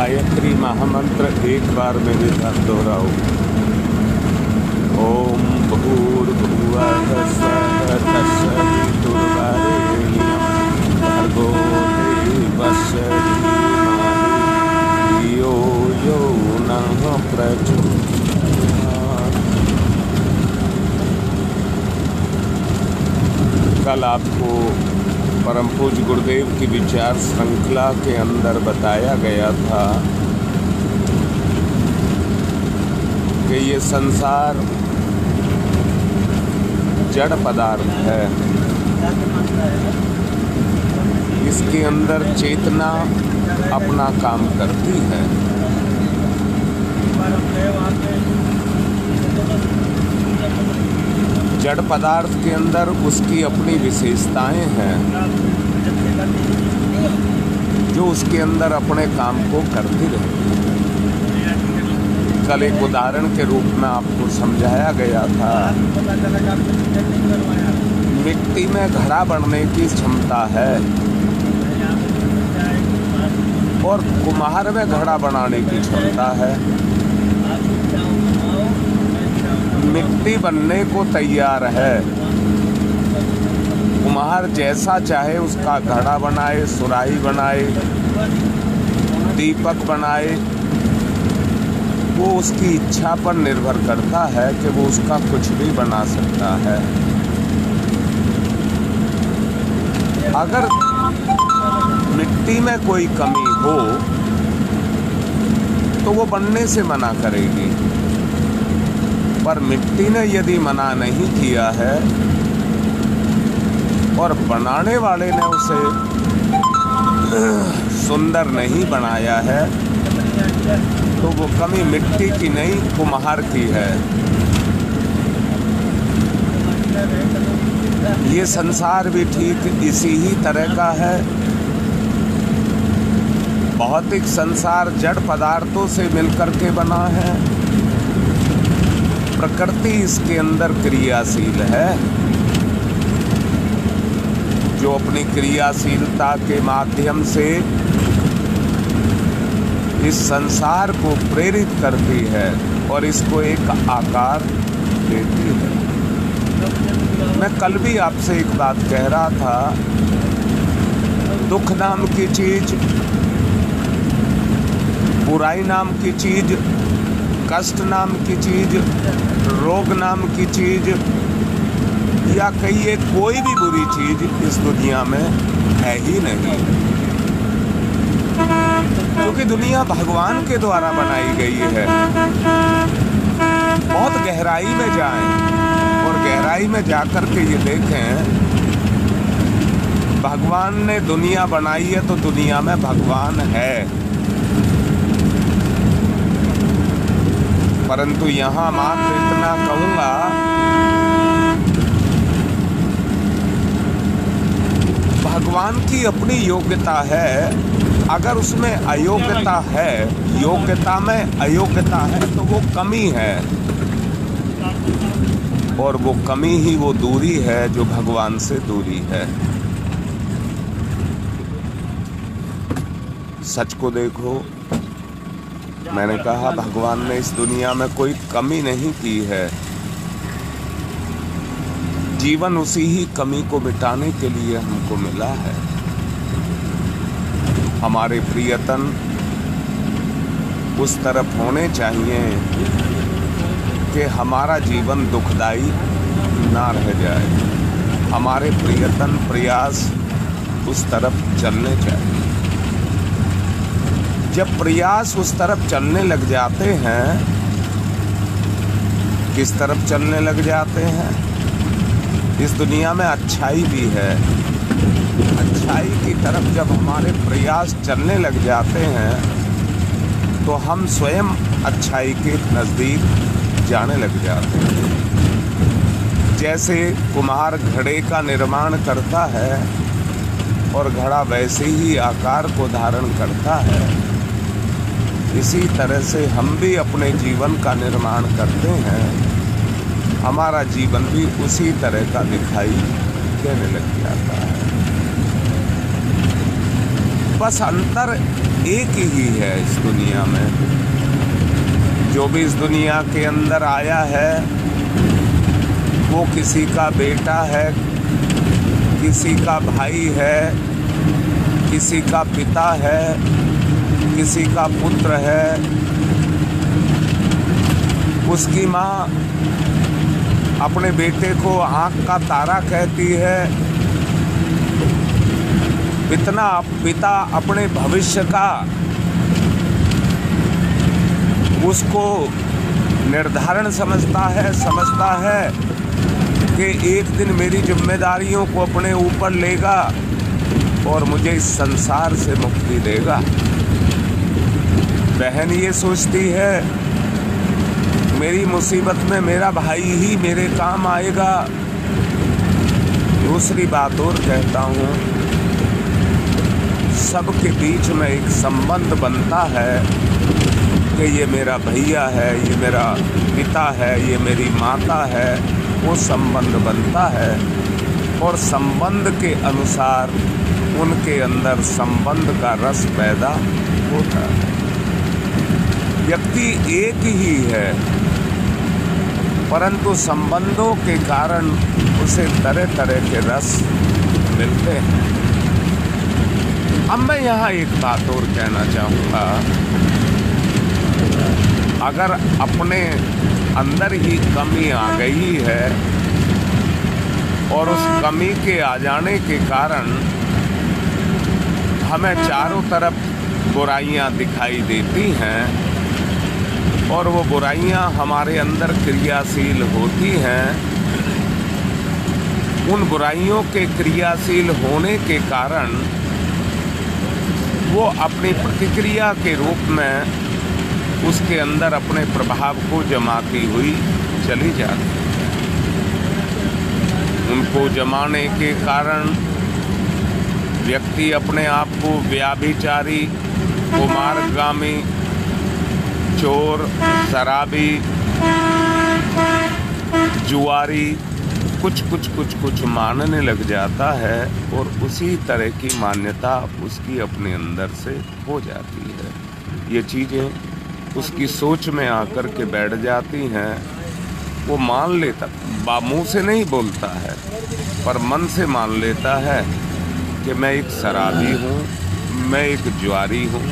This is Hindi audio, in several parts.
गायत्री महामंत्र एक बार मेरे साथ दोहराओ। ओम भूर्भुवः स्वः तत्सवितुर्वरेण्यं भर्गो देवस्य धीमहि धियो यो नः प्रचोदयात्। कल आपको परम पूज्य गुरुदेव की विचार श्रृंखला के अंदर बताया गया था कि ये संसार जड़ पदार्थ है, इसके अंदर चेतना अपना काम करती है। जड़ पदार्थ के अंदर उसकी अपनी विशेषताएं हैं जो उसके अंदर अपने काम को करती रहती है। कल एक उदाहरण के रूप में आपको समझाया गया था, मिट्टी में घड़ा बनने की क्षमता है और कुम्हार में घड़ा बनाने की क्षमता है। मिट्टी बनने को तैयार है, कुम्हार जैसा चाहे उसका घड़ा बनाए, सुराही बनाए, दीपक बनाए, वो उसकी इच्छा पर निर्भर करता है कि वो उसका कुछ भी बना सकता है। अगर मिट्टी में कोई कमी हो तो वो बनने से मना करेगी, पर मिट्टी ने यदि मना नहीं किया है और बनाने वाले ने उसे सुंदर नहीं बनाया है तो वो कमी मिट्टी की नहीं, कुम्हार की है। ये संसार भी ठीक इसी ही तरह का है। भौतिक संसार जड़ पदार्थों से मिलकर के बना है। प्रकृति इसके अंदर क्रियाशील है, जो अपनी क्रियाशीलता के माध्यम से इस संसार को प्रेरित करती है और इसको एक आकार देती है। मैं कल भी आपसे एक बात कह रहा था, दुख नाम की चीज, बुराई नाम की चीज, कष्ट नाम की चीज, रोग नाम की चीज या कहिए कोई भी बुरी चीज इस दुनिया में है ही नहीं, क्योंकि दुनिया भगवान के द्वारा बनाई गई है। बहुत गहराई में जाएं और गहराई में जाकर के ये देखें, भगवान ने दुनिया बनाई है तो दुनिया में भगवान है। परंतु यहाँ मात्र इतना कहूँगा, भगवान की अपनी योग्यता है। अगर उसमें अयोग्यता है, योग्यता में अयोग्यता है तो वो कमी है, और वो कमी ही वो दूरी है जो भगवान से दूरी है। सच को देखो, मैंने कहा भगवान ने इस दुनिया में कोई कमी नहीं की है। जीवन उसी ही कमी को मिटाने के लिए हमको मिला है। हमारे प्रियतन उस तरफ होने चाहिए कि हमारा जीवन दुखदाई ना रह जाए। हमारे प्रियतन प्रयास उस तरफ चलने चाहिए। जब प्रयास उस तरफ चलने लग जाते हैं, किस तरफ चलने लग जाते हैं? इस दुनिया में अच्छाई भी है। अच्छाई की तरफ जब हमारे प्रयास चलने लग जाते हैं तो हम स्वयं अच्छाई के नज़दीक जाने लग जाते हैं। जैसे कुम्हार घड़े का निर्माण करता है और घड़ा वैसे ही आकार को धारण करता है, इसी तरह से हम भी अपने जीवन का निर्माण करते हैं। हमारा जीवन भी उसी तरह का दिखाई देने लग जाता है। बस अंतर एक ही है इस दुनिया में। जो भी इस दुनिया के अंदर आया है वो किसी का बेटा है, किसी का भाई है, किसी का पिता है, किसी का पुत्र है। उसकी माँ अपने बेटे को आँख का तारा कहती है, पिता अपने भविष्य का उसको निर्धारण समझता है कि एक दिन मेरी जिम्मेदारियों को अपने ऊपर लेगा और मुझे इस संसार से मुक्ति देगा। बहन ये सोचती है मेरी मुसीबत में मेरा भाई ही मेरे काम आएगा। दूसरी बात और कहता हूँ, सबके बीच में एक संबंध बनता है कि ये मेरा भैया है, ये मेरा पिता है, ये मेरी माता है। वो संबंध बनता है और संबंध के अनुसार उनके अंदर संबंध का रस पैदा होता है। व्यक्ति एक ही है परंतु संबंधों के कारण उसे तरह तरह के रस मिलते हैं। अब मैं यहाँ एक बात और कहना चाहूँगा, अगर अपने अंदर ही कमी आ गई है और उस कमी के आ जाने के कारण हमें चारों तरफ बुराइयां दिखाई देती हैं और वो बुराइयां हमारे अंदर क्रियाशील होती हैं, उन बुराइयों के क्रियाशील होने के कारण वो अपनी प्रतिक्रिया के रूप में उसके अंदर अपने प्रभाव को जमाती हुई चली जाती है। उनको जमाने के कारण व्यक्ति अपने आप को व्याभिचारी, कुमारगामी, चोर, शराबी, जुआरी कुछ मानने लग जाता है और उसी तरह की मान्यता उसकी अपने अंदर से हो जाती है। ये चीज़ें उसकी सोच में आकर के बैठ जाती हैं। वो मान लेता, मुँह से नहीं बोलता है पर मन से मान लेता है कि मैं एक शराबी हूँ, मैं एक जुआरी हूँ,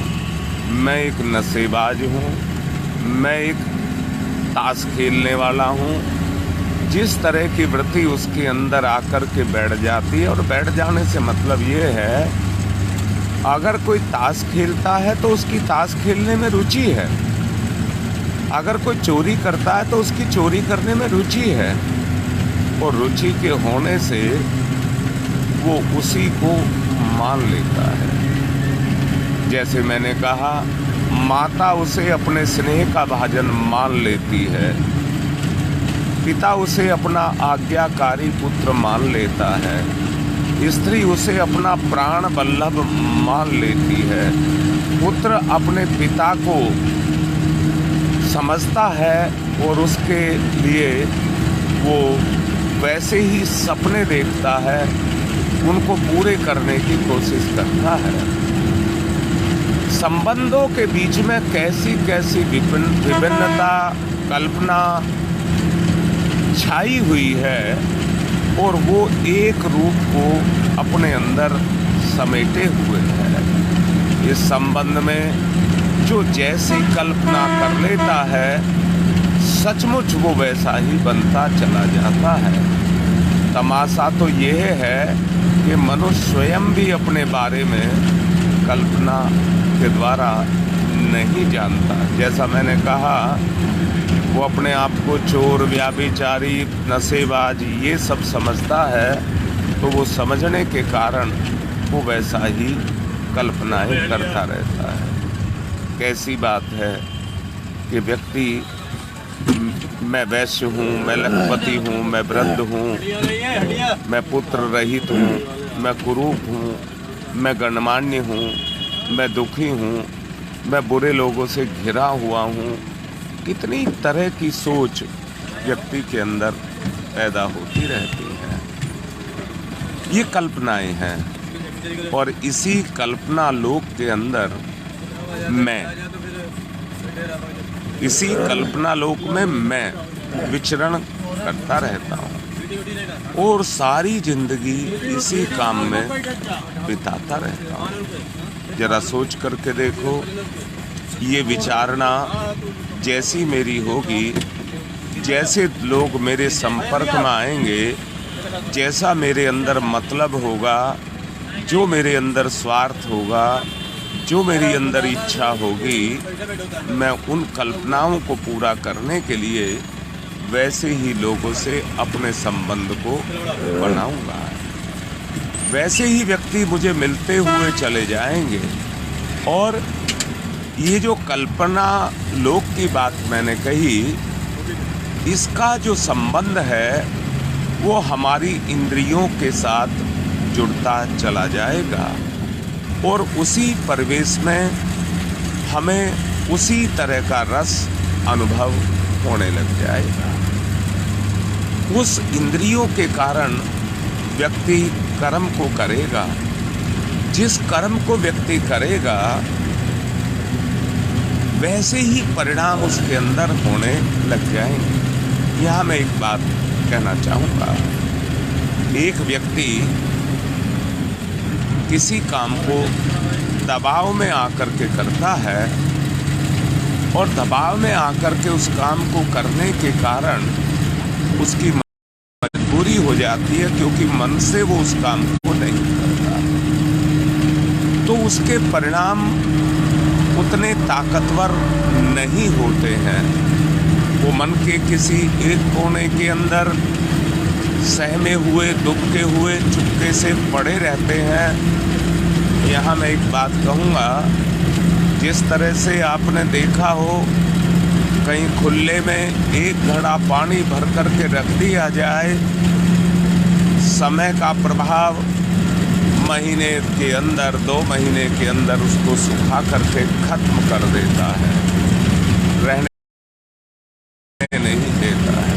मैं एक नशेबाज हूँ, मैं एक ताश खेलने वाला हूँ। जिस तरह की वृत्ति उसके अंदर आकर के बैठ जाती है, और बैठ जाने से मतलब ये है अगर कोई ताश खेलता है तो उसकी ताश खेलने में रुचि है, अगर कोई चोरी करता है तो उसकी चोरी करने में रुचि है, और रुचि के होने से वो उसी को मान लेता है। जैसे मैंने कहा, माता उसे अपने स्नेह का भाजन मान लेती है, पिता उसे अपना आज्ञाकारी पुत्र मान लेता है, स्त्री उसे अपना प्राण वल्लभ मान लेती है, पुत्र अपने पिता को समझता है और उसके लिए वो वैसे ही सपने देखता है, उनको पूरे करने की कोशिश करता है। संबंधों के बीच में कैसी कैसी विभिन्नता, कल्पना छाई हुई है और वो एक रूप को अपने अंदर समेटे हुए है। इस संबंध में जो जैसी कल्पना कर लेता है सचमुच वो वैसा ही बनता चला जाता है। तमाशा तो ये है कि मनुष्य स्वयं भी अपने बारे में कल्पना के द्वारा नहीं जानता। जैसा मैंने कहा, वो अपने आप को चोर, व्याभिचारी, नशेबाज ये सब समझता है, तो वो समझने के कारण वो वैसा ही कल्पनाएं करता रहता है। कैसी बात है कि व्यक्ति, मैं वैश्य हूँ, मैं लखपति हूँ, मैं वृद्ध हूँ, मैं पुत्र रहित हूँ, मैं कुरूप हूँ, मैं गणमान्य हूँ, मैं दुखी हूँ, मैं बुरे लोगों से घिरा हुआ हूँ। कितनी तरह की सोच व्यक्ति के अंदर पैदा होती रहती है। ये कल्पनाएं हैं। और इसी कल्पना लोक के अंदर इसी कल्पना लोक में मैं विचरण करता रहता हूँ और सारी जिंदगी इसी काम में बिताता रहता हूँ। जरा सोच करके देखो, ये विचारना जैसी मेरी होगी, जैसे लोग मेरे संपर्क में आएंगे, जैसा मेरे अंदर मतलब होगा, जो मेरे अंदर स्वार्थ होगा, जो मेरी अंदर इच्छा होगी, मैं उन कल्पनाओं को पूरा करने के लिए वैसे ही लोगों से अपने संबंध को बनाऊंगा। वैसे ही व्यक्ति मुझे मिलते हुए चले जाएंगे और ये जो कल्पना लोक की बात मैंने कही, इसका जो संबंध है वो हमारी इंद्रियों के साथ जुड़ता चला जाएगा और उसी परिवेश में हमें उसी तरह का रस अनुभव होने लग जाएगा। उस इंद्रियों के कारण व्यक्ति कर्म को करेगा। जिस कर्म को व्यक्ति करेगा वैसे ही परिणाम उसके अंदर होने लग जाएंगे। यहाँ मैं एक बात कहना चाहूँगा। एक व्यक्ति किसी काम को दबाव में आकर के करता है और दबाव में आकर के उस काम को करने के कारण उसकी मजबूरी हो जाती है, क्योंकि मन से वो उस काम को नहीं करता, तो उसके परिणाम उतने ताकतवर नहीं होते हैं। वो मन के किसी एक कोने के अंदर सहमे हुए, दुबके हुए, चुपके से पड़े रहते हैं। यहाँ मैं एक बात कहूँगा, जिस तरह से आपने देखा हो कहीं खुले में एक घड़ा पानी भर करके रख दिया जाए, समय का प्रभाव महीने के अंदर, 2 महीने के अंदर उसको सुखा करके खत्म कर देता है, रहने नहीं देता है।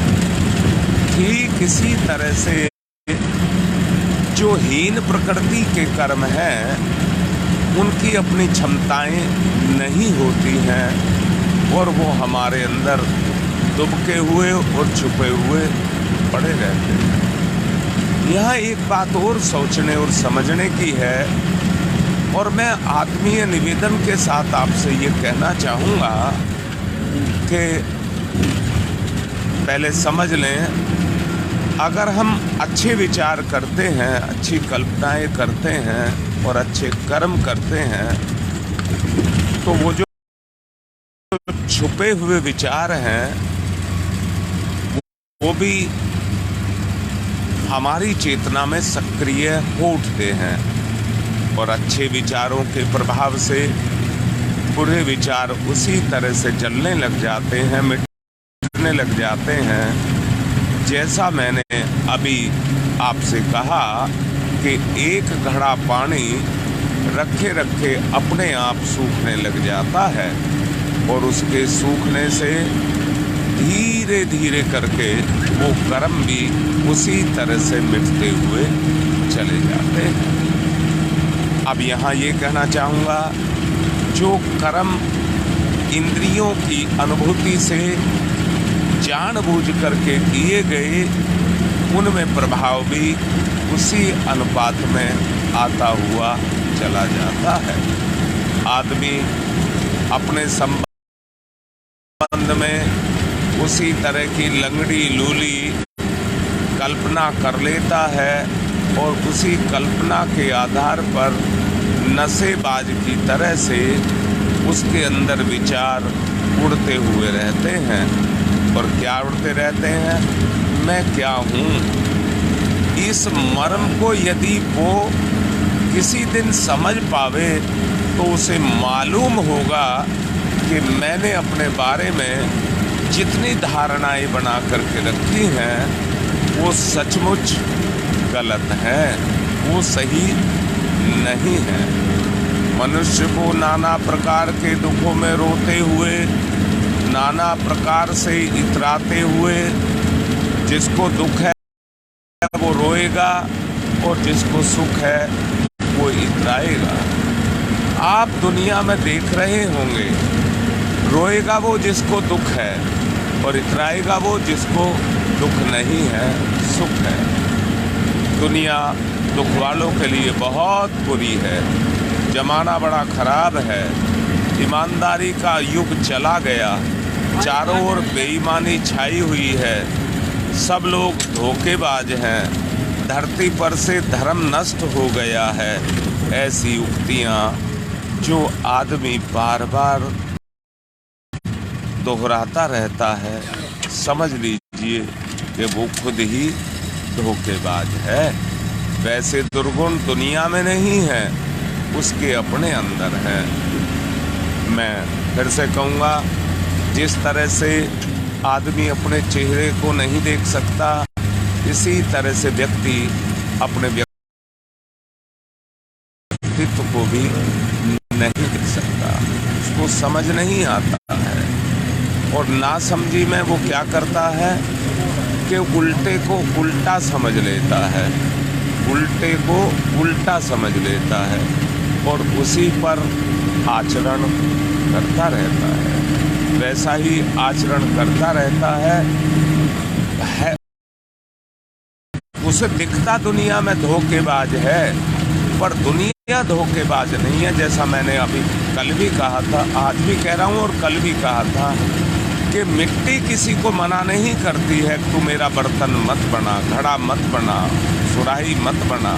ठीक इसी तरह से जो हीन प्रकृति के कर्म हैं, उनकी अपनी क्षमताएं नहीं होती हैं और वो हमारे अंदर दुबके हुए और छुपे हुए पड़े रहते हैं। यहाँ एक बात और सोचने और समझने की है, और मैं आत्मीय निवेदन के साथ आपसे ये कहना चाहूँगा कि पहले समझ लें, अगर हम अच्छे विचार करते हैं, अच्छी कल्पनाएं करते हैं और अच्छे कर्म करते हैं, तो वो जो छुपे हुए विचार हैं वो भी हमारी चेतना में सक्रिय हो उठते हैं और अच्छे विचारों के प्रभाव से बुरे विचार उसी तरह से जलने लग जाते हैं, मिटने लग जाते हैं। जैसा मैंने अभी आपसे कहा कि एक घड़ा पानी रखे रखे अपने आप सूखने लग जाता है और उसके सूखने से धीरे धीरे करके वो कर्म भी उसी तरह से मिटते हुए चले जाते हैं। अब यहाँ ये कहना चाहूँगा, जो कर्म इंद्रियों की अनुभूति से जानबूझ करके किए गए, उनमें प्रभाव भी उसी अनुपात में आता हुआ चला जाता है। आदमी अपने संबंध में उसी तरह की लंगड़ी लूली कल्पना कर लेता है और उसी कल्पना के आधार पर नशेबाज की तरह से उसके अंदर विचार उड़ते हुए रहते हैं। और क्या उड़ते रहते हैं? मैं क्या हूँ? इस मर्म को यदि वो किसी दिन समझ पावे तो उसे मालूम होगा कि मैंने अपने बारे में जितनी धारणाएं बना करके रखी हैं वो सचमुच गलत है, वो सही नहीं है। मनुष्य को नाना प्रकार के दुखों में रोते हुए, नाना प्रकार से इतराते हुए, जिसको दुख है वो रोएगा और जिसको सुख है वो इतराएगा। आप दुनिया में देख रहे होंगे, रोएगा वो जिसको दुख है और इतराएगा वो जिसको दुख नहीं है, सुख है। दुनिया दुख वालों के लिए बहुत बुरी है। जमाना बड़ा खराब है। ईमानदारी का युग चला गया। चारों ओर बेईमानी छाई हुई है। सब लोग धोखेबाज हैं। धरती पर से धर्म नष्ट हो गया है। ऐसी उक्तियाँ जो आदमी बार बार दोहराता रहता है, समझ लीजिए कि वो खुद ही धोखेबाज है। वैसे दुर्गुण दुनिया में नहीं है, उसके अपने अंदर है। मैं फिर से कहूँगा, जिस तरह से आदमी अपने चेहरे को नहीं देख सकता, इसी तरह से व्यक्ति अपने व्यक्तित्व को भी नहीं देख सकता। उसको समझ नहीं आता है। और नासमझी में वो क्या करता है कि उल्टे को उल्टा समझ लेता है, उल्टे को उल्टा समझ लेता है और उसी पर आचरण करता रहता है। वैसा ही आचरण करता रहता है। उसे दिखता दुनिया में धोखेबाज है, पर दुनिया धोखेबाज नहीं है। जैसा मैंने अभी कल भी कहा था, आज भी कह रहा हूँ और कल भी कहा था कि मिट्टी किसी को मना नहीं करती है, तू मेरा बर्तन मत बना, घड़ा मत बना, सुराही मत बना,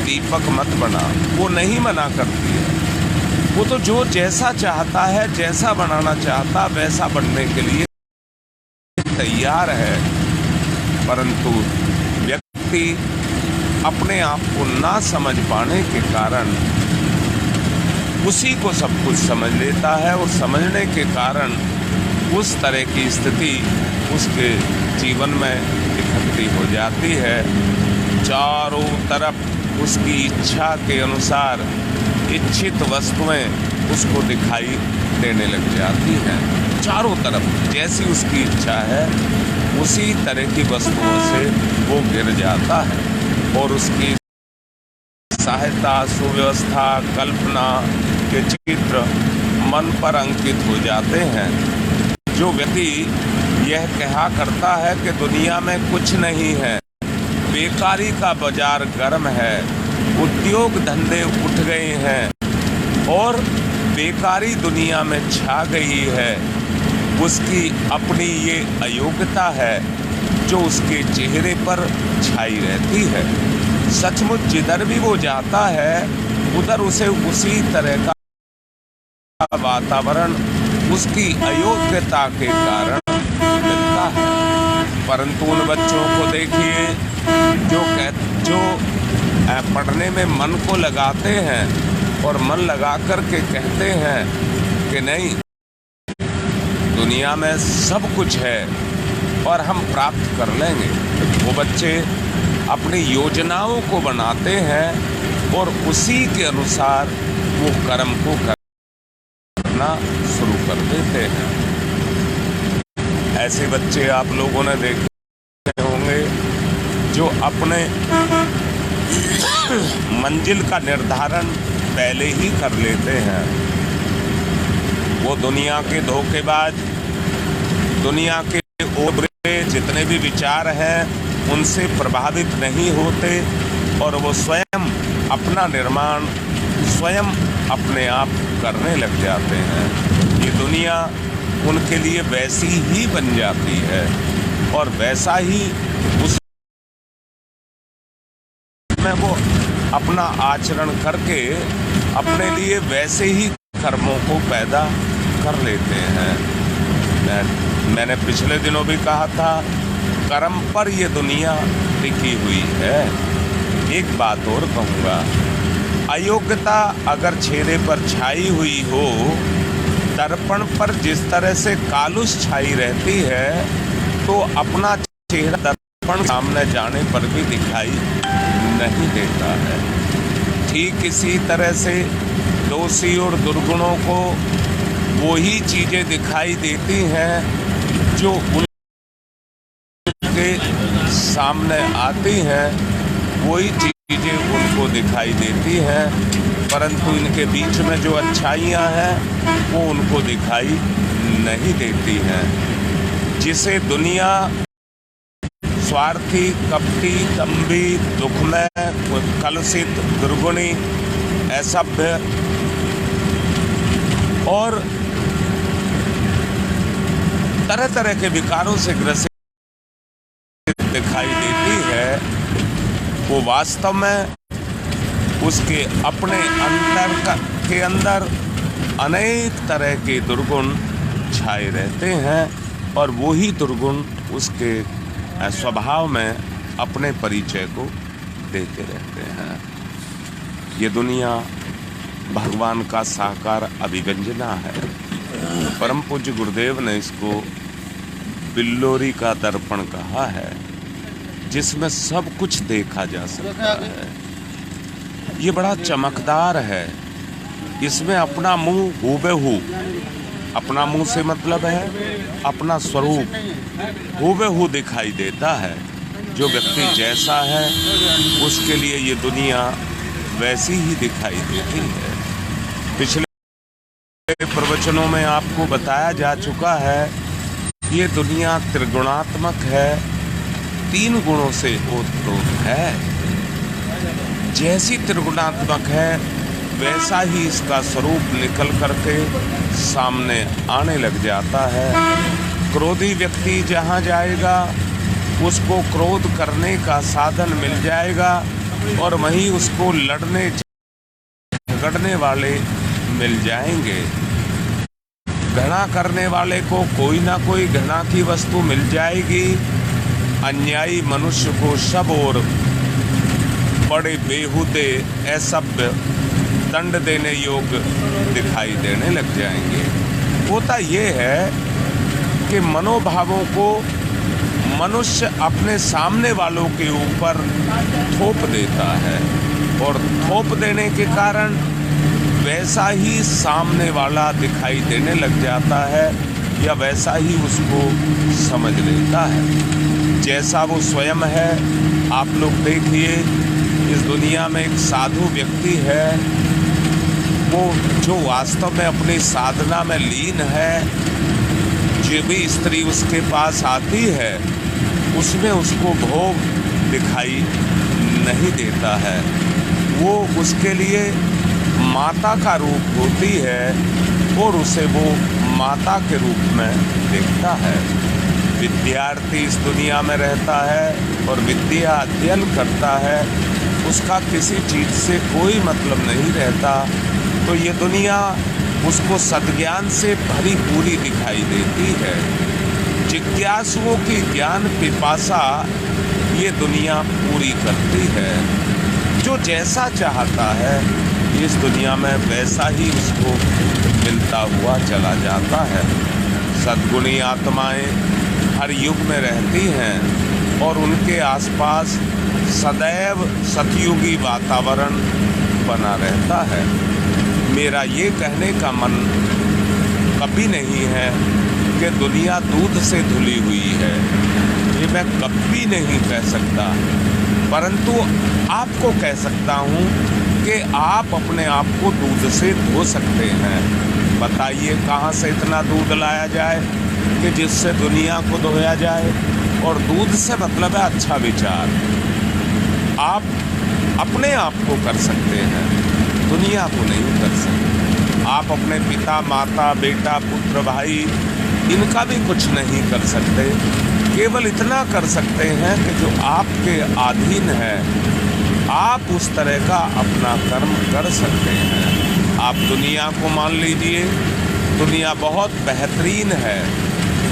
दीपक मत बना। वो नहीं मना करती है। वो तो जो जैसा चाहता है, जैसा बनाना चाहता, वैसा बनने के लिए तैयार है। परंतु व्यक्ति अपने आप को ना समझ पाने के कारण उसी को सब कुछ समझ लेता है और समझने के कारण उस तरह की स्थिति उसके जीवन में इकट्ठी हो जाती है। चारों तरफ उसकी इच्छा के अनुसार इच्छित वस्तुएं उसको दिखाई देने लग जाती हैं। चारों तरफ जैसी उसकी इच्छा है, उसी तरह की वस्तुओं से वो गिर जाता है और उसकी सहायता, सुव्यवस्था, कल्पना के चित्र मन पर अंकित हो जाते हैं। जो व्यक्ति यह कहा करता है कि दुनिया में कुछ नहीं है, बेकारी का बाजार गर्म है, उद्योग धंधे उठ गए हैं और बेकारी दुनिया में छा गई है, उसकी अपनी ये अयोग्यता है जो उसके चेहरे पर छाई रहती है। सचमुच जिधर भी वो जाता है, उधर उसे उसी तरह का वातावरण उसकी अयोग्यता के कारण मिलता है। परंतु उन बच्चों को देखिए जो पढ़ने में मन को लगाते हैं और मन लगा कर के कहते हैं कि नहीं, दुनिया में सब कुछ है और हम प्राप्त कर लेंगे। वो बच्चे अपनी योजनाओं को बनाते हैं और उसी के अनुसार वो कर्म को करना शुरू कर देते हैं। ऐसे बच्चे आप लोगों ने देखे होंगे जो अपने मंजिल का निर्धारण पहले ही कर लेते हैं। वो दुनिया के धोखेबाज, दुनिया के ओबरे जितने भी विचार हैं, उनसे प्रभावित नहीं होते और वो स्वयं अपना निर्माण स्वयं अपने आप करने लग जाते हैं। ये दुनिया उनके लिए वैसी ही बन जाती है और वैसा ही उसमें वो अपना आचरण करके अपने लिए वैसे ही कर्मों को पैदा कर लेते हैं। मैंने पिछले दिनों भी कहा था, कर्म पर ये दुनिया टिकी हुई है। एक बात और कहूँगा, अयोग्यता अगर चेहरे पर छाई हुई हो, दर्पण पर जिस तरह से कालुष छाई रहती है, तो अपना चेहरा दर्पण सामने जाने पर भी दिखाई नहीं देता है। ठीक इसी तरह से दोषी और दुर्गुणों को वही चीजें दिखाई देती हैं जो उनके सामने आती हैं, वही चीज़ें उनको दिखाई देती हैं, परंतु इनके बीच में जो अच्छाइयाँ हैं वो उनको दिखाई नहीं देती हैं। जिसे दुनिया स्वार्थी, कपटी, दंभी, दुखमय, कलुषित, दुर्गुणी, असभ्य और तरह तरह के विकारों से ग्रसित दिखाई देती है, वो वास्तव में उसके अपने के अंदर अनेक तरह के दुर्गुण छाए रहते हैं और वही दुर्गुण उसके स्वभाव में अपने परिचय को देते रहते हैं। ये दुनिया भगवान का साकार अभिव्यंजना है। परम पूज्य गुरुदेव ने इसको बिल्लोरी का दर्पण कहा है, जिसमें सब कुछ देखा जा सकता है। ये बड़ा चमकदार है। इसमें अपना मुंह हूबहू, अपना मुंह से मतलब है अपना स्वरूप हूबहू दिखाई देता है। जो व्यक्ति जैसा है उसके लिए ये दुनिया वैसी ही दिखाई देती है। पिछले प्रवचनों में आपको बताया जा चुका है, ये दुनिया त्रिगुणात्मक है, 3 गुणों से ओतप्रोत है। जैसी त्रिगुणात्मक है वैसा ही इसका स्वरूप निकल करके सामने आने लग जाता है। क्रोधी व्यक्ति जहाँ जाएगा उसको क्रोध करने का साधन मिल जाएगा और वहीं उसको लड़ने झगड़ने वाले मिल जाएंगे। घृणा करने वाले को कोई ना कोई घृणा की वस्तु मिल जाएगी। अन्यायी मनुष्य को सब और बड़े बेहुदे, असभ्य, दंड देने योग्य दिखाई देने लग जाएंगे। होता ये है कि मनोभावों को मनुष्य अपने सामने वालों के ऊपर थोप देता है और थोप देने के कारण वैसा ही सामने वाला दिखाई देने लग जाता है या वैसा ही उसको समझ लेता है जैसा वो स्वयं है। आप लोग देखिए, इस दुनिया में एक साधु व्यक्ति है, वो जो वास्तव में अपनी साधना में लीन है, जो भी स्त्री उसके पास आती है उसमें उसको भोग दिखाई नहीं देता है। वो उसके लिए माता का रूप होती है और उसे वो माता के रूप में देखता है। विद्यार्थी इस दुनिया में रहता है और विद्या अध्ययन करता है, उसका किसी चीज़ से कोई मतलब नहीं रहता, तो ये दुनिया उसको सद्ज्ञान से भरी पूरी दिखाई देती है। जिज्ञासुओं की ज्ञान पिपासा ये दुनिया पूरी करती है। जो जैसा चाहता है इस दुनिया में वैसा ही उसको मिलता हुआ चला जाता है। सद्गुणी आत्माएं हर युग में रहती हैं और उनके आसपास सदैव सतयुगी वातावरण बना रहता है। मेरा ये कहने का मन कभी नहीं है कि दुनिया दूध से धुली हुई है, ये मैं कभी नहीं कह सकता, परंतु आपको कह सकता हूँ कि आप अपने आप को दूध से धो सकते हैं। बताइए कहाँ से इतना दूध लाया जाए कि जिससे दुनिया को धोया जाए। और दूध से मतलब है अच्छा विचार। आप अपने आप को कर सकते हैं, दुनिया को नहीं कर सकते। आप अपने पिता, माता, बेटा, पुत्र, भाई इनका भी कुछ नहीं कर सकते। केवल इतना कर सकते हैं कि जो आपके अधीन है आप उस तरह का अपना कर्म कर सकते हैं। आप दुनिया को मान लीजिए, दुनिया बहुत बेहतरीन है।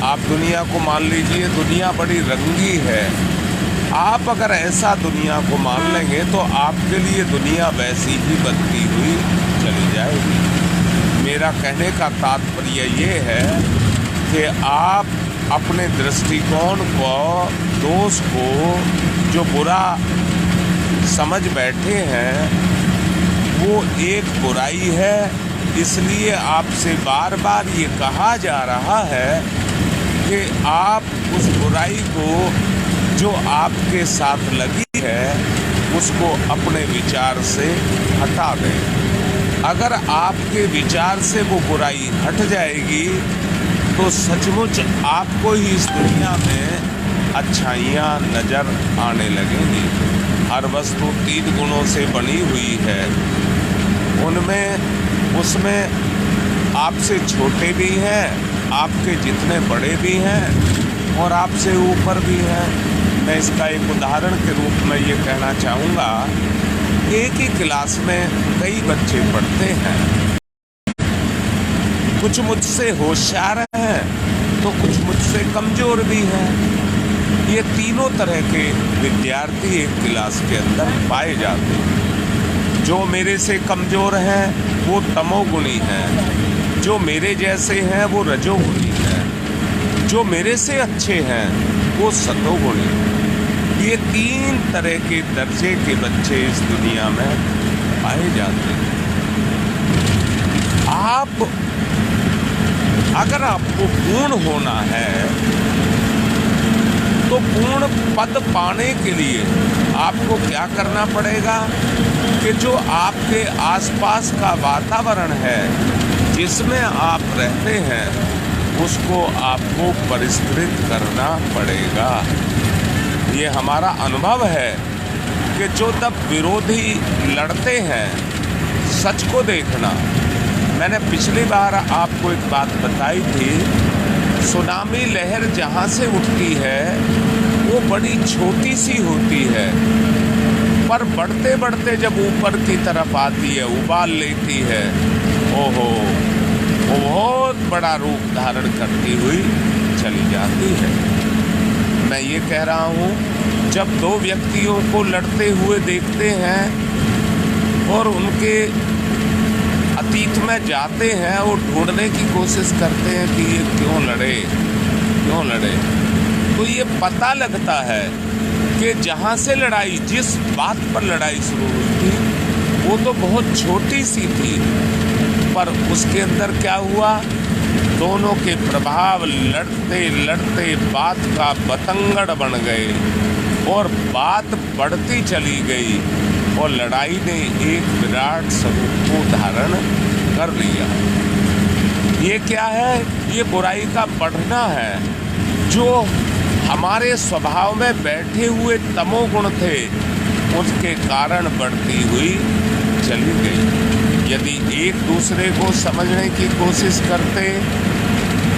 आप दुनिया को मान लीजिए, दुनिया बड़ी रंगी है। आप अगर ऐसा दुनिया को मान लेंगे तो आपके लिए दुनिया वैसी ही बनती हुई चली जाएगी। मेरा कहने का तात्पर्य ये है कि आप अपने दृष्टिकोण को, दोष को जो बुरा समझ बैठे हैं वो एक बुराई है, इसलिए आपसे बार बार ये कहा जा रहा है कि आप उस बुराई को जो आपके साथ लगी है उसको अपने विचार से हटा दें। अगर आपके विचार से वो बुराई हट जाएगी तो सचमुच आपको ही इस दुनिया में अच्छाइयाँ नज़र आने लगेंगी। हर वस्तु 3 गुणों से बनी हुई है, उसमें आपसे छोटे भी हैं, आपके जितने बड़े भी हैं और आपसे ऊपर भी हैं। मैं इसका एक उदाहरण के रूप में ये कहना चाहूँगा, एक ही क्लास में कई बच्चे पढ़ते हैं। कुछ मुझसे होशियार हैं तो कुछ मुझसे कमज़ोर भी हैं। ये तीनों तरह के विद्यार्थी एक क्लास के अंदर पाए जाते हैं। जो मेरे से कमज़ोर हैं वो तमोगुणी हैं, जो मेरे जैसे हैं वो रजोगुणी हैं, जो मेरे से अच्छे हैं वो सतोगुणी। ये 3 तरह के दर्जे के बच्चे इस दुनिया में पाए जाते हैं। अगर आपको पूर्ण होना है तो पूर्ण पद पाने के लिए आपको क्या करना पड़ेगा कि जो आपके आसपास का वातावरण है जिसमें आप रहते हैं उसको आपको परिष्कृत करना पड़ेगा। ये हमारा अनुभव है कि जो तब विरोधी लड़ते हैं, सच को देखना। मैंने पिछली बार आपको एक बात बताई थी, सुनामी लहर जहाँ से उठती है वो बड़ी छोटी सी होती है, पर बढ़ते बढ़ते जब ऊपर की तरफ आती है, उबाल लेती है, ओहो, वो बहुत बड़ा रूप धारण करती हुई चली जाती है। मैं ये कह रहा हूँ, जब 2 व्यक्तियों को लड़ते हुए देखते हैं और उनके अतीत में जाते हैं और ढूंढने की कोशिश करते हैं कि ये क्यों लड़े, तो ये पता लगता है कि जहाँ से लड़ाई, जिस बात पर लड़ाई शुरू हुई थी वो तो बहुत छोटी सी थी, पर उसके अंदर क्या हुआ, दोनों के प्रभाव लड़ते लड़ते बात का बतंगड़ बन गए और बात बढ़ती चली गई और लड़ाई ने एक विराट स्वरूप को धारण कर लिया। ये क्या है? ये बुराई का बढ़ना है, जो हमारे स्वभाव में बैठे हुए तमोगुण थे उसके कारण बढ़ती हुई चली गई। यदि एक दूसरे को समझने की कोशिश करते,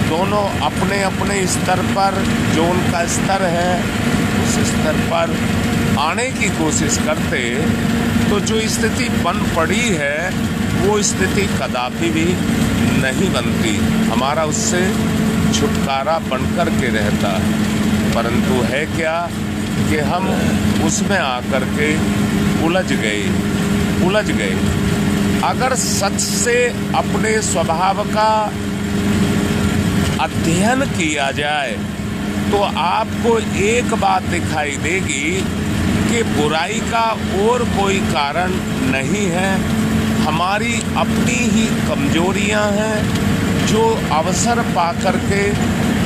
दोनों अपने अपने स्तर पर, जो उनका स्तर है उस स्तर पर आने की कोशिश करते, तो जो स्थिति बन पड़ी है वो स्थिति कदापि भी नहीं बनती। हमारा उससे छुटकारा बनकर के रहता है। परंतु है क्या कि हम उसमें आकर के उलझ गए। अगर सच से अपने स्वभाव का अध्ययन किया जाए तो आपको एक बात दिखाई देगी कि बुराई का और कोई कारण नहीं है, हमारी अपनी ही कमजोरियां हैं जो अवसर पाकर के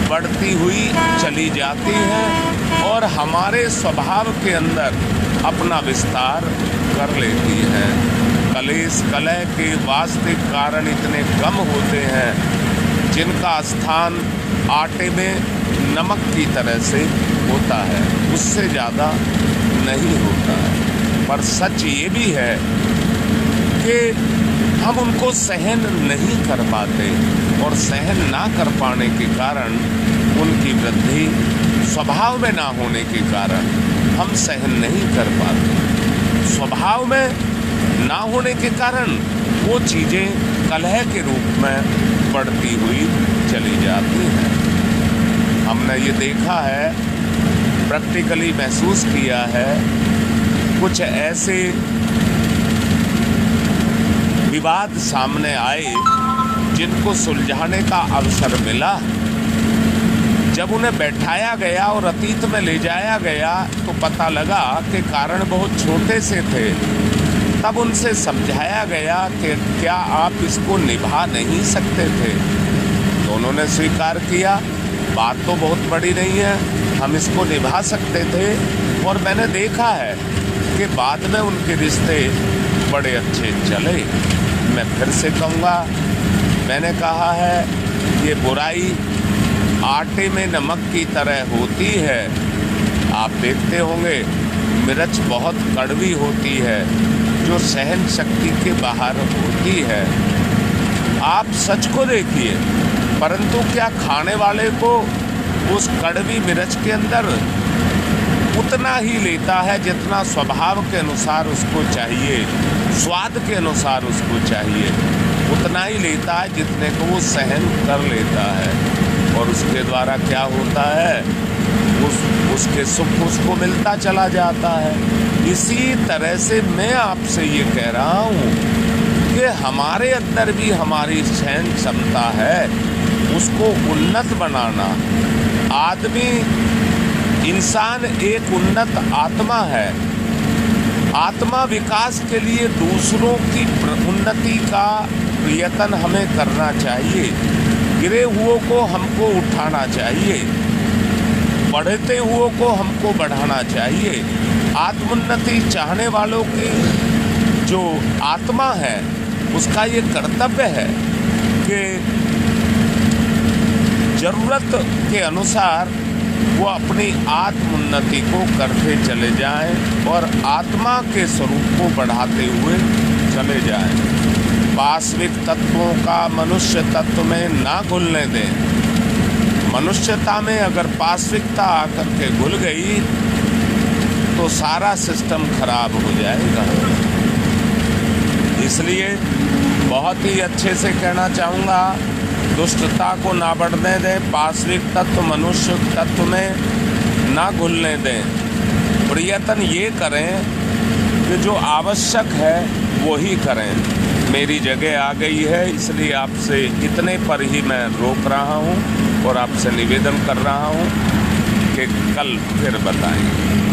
बढ़ती हुई चली जाती हैं और हमारे स्वभाव के अंदर अपना विस्तार कर लेती हैं। कलेश कलह के वास्तविक कारण इतने कम होते हैं जिनका स्थान आटे में नमक की तरह से होता है, उससे ज़्यादा नहीं होता है। पर सच ये भी है कि हम उनको सहन नहीं कर पाते और सहन ना कर पाने के कारण, उनकी वृद्धि स्वभाव में ना होने के कारण हम सहन नहीं कर पाते। स्वभाव में ना होने के कारण वो चीज़ें कलह के रूप में बढ़ती हुई चली जाती हैं। हमने ये देखा है, प्रैक्टिकली महसूस किया है, कुछ ऐसे विवाद सामने आए जिनको सुलझाने का अवसर मिला। जब उन्हें बैठाया गया और अतीत में ले जाया गया तो पता लगा कि कारण बहुत छोटे से थे। तब उनसे समझाया गया कि क्या आप इसको निभा नहीं सकते थे, तो उन्होंने स्वीकार किया, बात तो बहुत बड़ी नहीं है, हम इसको निभा सकते थे। और मैंने देखा है उसके बाद में उनके रिश्ते बड़े अच्छे चले। मैं फिर से कहूँगा, मैंने कहा है ये बुराई आटे में नमक की तरह होती है। आप देखते होंगे मिर्च बहुत कड़वी होती है, जो सहन शक्ति के बाहर होती है। आप सच को देखिए, परंतु क्या खाने वाले को उस कड़वी मिर्च के अंदर उतना ही लेता है जितना स्वभाव के अनुसार उसको चाहिए, स्वाद के अनुसार उसको चाहिए, उतना ही लेता है जितने को वो सहन कर लेता है। और उसके द्वारा क्या होता है, उसके सुख उसको मिलता चला जाता है। इसी तरह से मैं आपसे ये कह रहा हूँ कि हमारे अंदर भी हमारी सहन क्षमता है, उसको उन्नत बनाना। आदमी, इंसान एक उन्नत आत्मा है। आत्मा विकास के लिए दूसरों की उन्नति का प्रयत्न हमें करना चाहिए। गिरे हुओं को हमको उठाना चाहिए, बढ़ते हुओं को हमको बढ़ाना चाहिए। आत्मोन्नति चाहने वालों की जो आत्मा है, उसका ये कर्तव्य है कि ज़रूरत के अनुसार वो अपनी आत्मोन्नति को करते चले जाएं और आत्मा के स्वरूप को बढ़ाते हुए चले जाएं। पाश्विक तत्वों का मनुष्य तत्व में ना घुलने दें। मनुष्यता में अगर पाश्विकता आकर के घुल गई तो सारा सिस्टम खराब हो जाएगा। इसलिए बहुत ही अच्छे से कहना चाहूँगा, दुष्टता को ना बढ़ने दें, पाश्विक तत्व मनुष्य तत्व में ना घुलने दें। प्रयत्न ये करें कि जो आवश्यक है वो ही करें। मेरी जगह आ गई है, इसलिए आपसे इतने पर ही मैं रोक रहा हूँ और आपसे निवेदन कर रहा हूँ कि कल फिर बताएं।